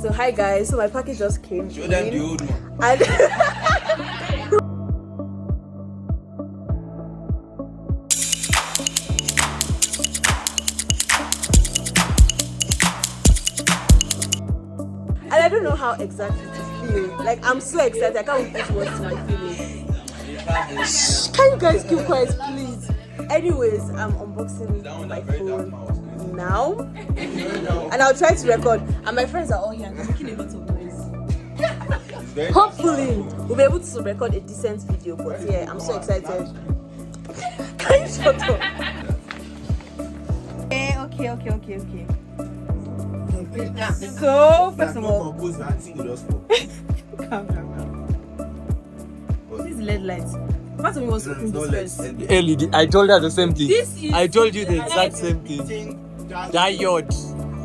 So hi guys, so my package just came in. The old one. And and I don't know how exactly to feel. Like I'm so excited, I can't wait to watch my feelings. Can you guys keep quiet, please? Anyways, I'm unboxing my phone now, and I'll try to record. And my friends are all here, and they're making a lot of noise. Hopefully, we'll be able to record a decent video. But yeah, I'm so excited. Can you shut up? Okay. So first of all, calm down. This is LED lights. Part of me was looking this first. LED. I told her the same thing. This is I told you the exact same thing. Diode.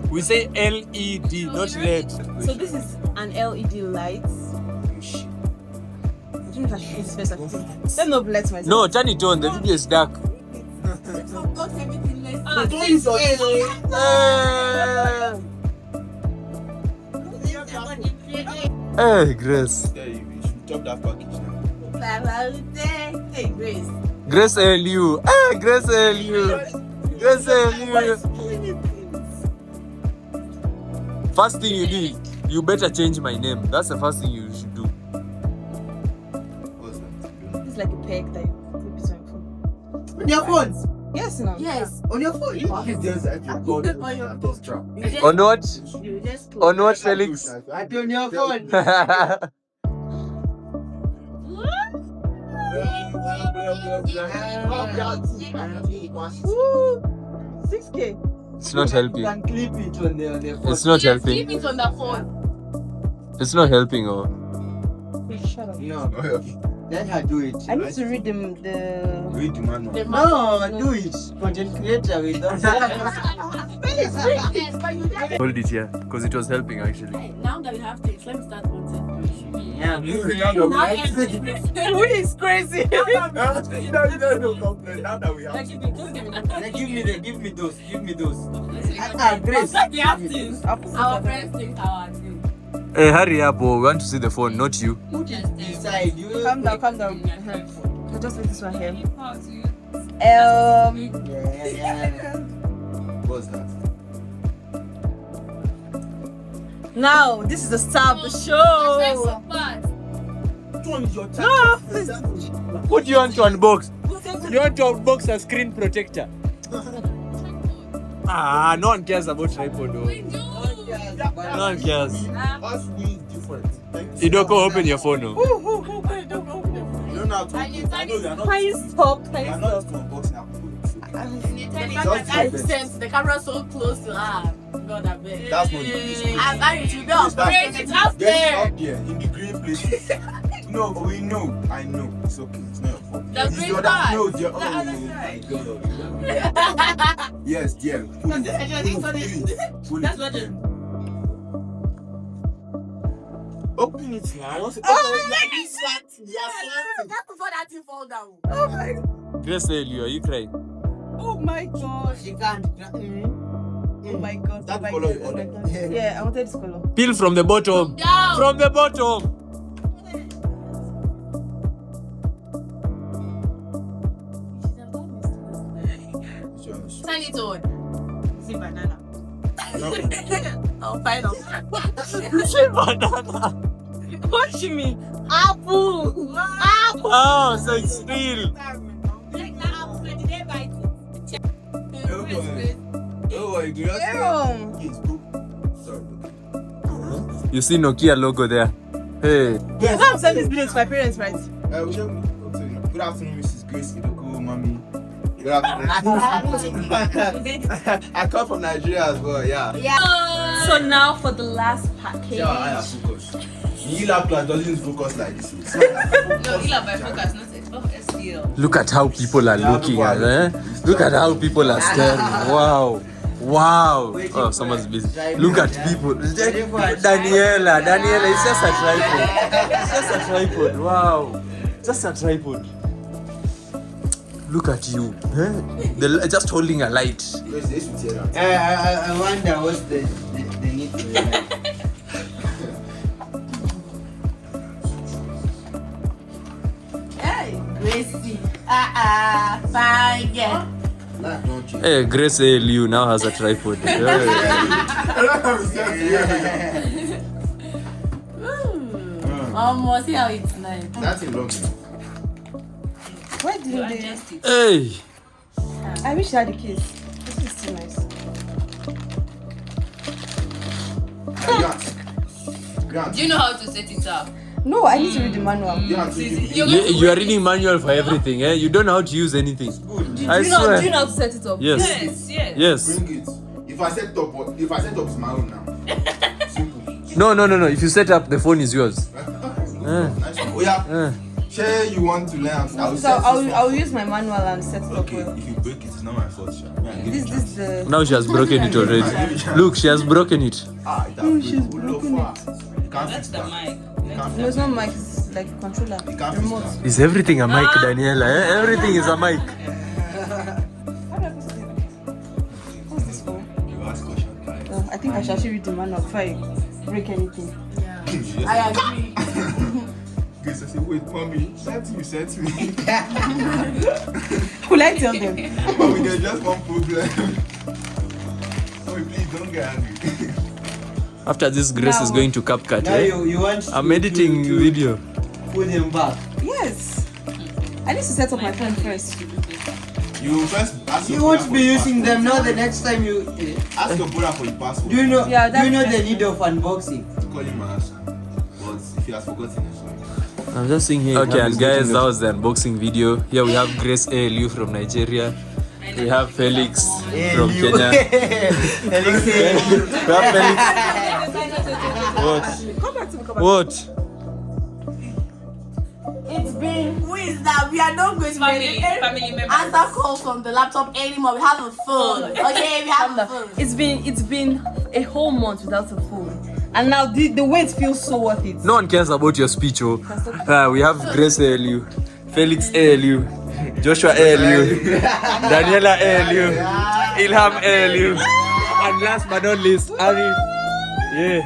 We say LED, not LED. So this is an LED light. I don't know if I should use this first. Let me not bless myself. No, turn it on. The video is dark. Hey, Grace. Yeah, you should chop that package now. Hey, Grace. Grace LU. Hey, Grace LU. Grace LU. First thing you do, you better change my name. That's the first thing you should do. What's that? It's like a peg that you clip it on your phone. On your phone? Yes, no. Yes. On your phone? It's just like you got it. Just trap. On what? You just close. On what, Felix? I on your phone. Woo! 6K. It's not You helping. can clip it on the phone. It's not helping. Keep it on the phone. It's not helping. Oh. Shut up. No, let her do it. I need to read the Read the manual. No, do it. Content creator with us. Hold it here, because it was helping actually. Now that we have things, let me start content creation. Yeah, Who is crazy? No complaint. Now that we have Like, give me those. Grace. We have things. Our friends think our thing. Hey, hurry up, oh. We want to see the phone, not you. Decide. You Calm down. I'll just leave this one here. Yeah. What's that? Now, this is the start of the show. What do you want to unbox? You want to unbox a screen protector? No one cares about tripod though. No one cares. Us we different. Idoko, open your phone. Oh. You don't have to. I know you are not. Can you stop? You are not to unbox now. The camera so close to her. God, I beg. That's not the I'm married to go. Bring it up Get it there. up there in the green places. No, we know. I know. It's okay. It's not your fault. The It's green your part. No, the The oh other my side. God. Yes, dear. Pull it. Pull That's it. what it. Open it now. That's before that thing fall down. Oh my god. Grace, Elio, are you crying? Oh my god. She can't. Oh my god. That Oh my color god. you Oh my ordered. god. Yeah, I wanted this color. Peel from the bottom. Down. From the bottom. Turn it on. Is it banana? Oh, fine. You say banana. What do you mean? Apple. Apple. Oh, so it's real. Like that apple, did they bite it? Oh, you do not Ew. Yes, bro. Sorry. You see Nokia logo there. Hey. Yes. I'm sending this video to my parents, right? Good afternoon, Mrs. Grace Idoko, mommy. Good afternoon. I come from Nigeria as well, yeah. So now for the last package. Yeah, I am focused. The ELAB class doesn't focus like this. No, Ila by focus, not SDL. Look at how people are looking at Look at how people are staring. Wow. Wow. Oh, someone's busy. Look at people. Daniela, it's just a tripod. It's just a tripod. Wow. Just a tripod. Look at you. Just holding a light. I wonder what's the need for that. Fine, yeah. Life don't change. Hey, Grace ALU now has a tripod. Hey. See how it's nice. That's a long thing. Why didn't they? Adjust it. Hey. I wish I had a case. This is too nice. Do you know how to set it up? No, I need to read the manual. You are reading manual for everything, eh? You don't know how to use anything. I Do you know swear. how to set it up? Yes. Yes. Yes. Bring it. If I set up it's my own now. Simple. No. If you set up, the phone is yours. Nice one. Oh yeah. Share you want to learn. So I'll use my manual and set it up. Okay, Well. if you break it, it's not my fault. Sha. Yeah, give This it a chance. the. Now she has broken it already. Look, she has broken it. She's broken it. You can't fix That's the that. mic. You can't No, fix it's not mic. It's like a controller. You can't fix Remote. that. Is everything a mic, Daniela? Eh? Everything is a mic. How do I put it? What's this for? You ask question, guys. Oh, I think I should actually read the manual before I break anything. I agree. Grace, I say, wait, mommy, set me. Will I tell them? Mommy, there's just one problem. Mommy, please don't get angry. After this, Grace is going to CapCut, Now eh? you want I'm to- editing to video. put him back. Yes. I need to set up my phone first. You first ask your You won't brother be for the using them now. password. The next time you Ask your brother for the password. do you know? Yeah, do you know that's- the need of unboxing? To call him and ask him. But if he has forgotten, it's fine. I'm just seeing here. Okay, and guys, that was the unboxing video. Here we have Grace ALU from Nigeria. We have Felix from Kenya. Felix, We have Felix. What? Come back to me. What? It's been. Who is that? We are not going to Family members. answer calls from the laptop anymore. We have a phone. Okay, we have a phone. It's been a whole month without a phone, and now the wait feels so worth it. No one cares about your speech, oh. We have Grace ALU, Felix ALU, Joshua ALU, Daniela ALU, Ilham ALU, and last but not least, Ari. Yeah.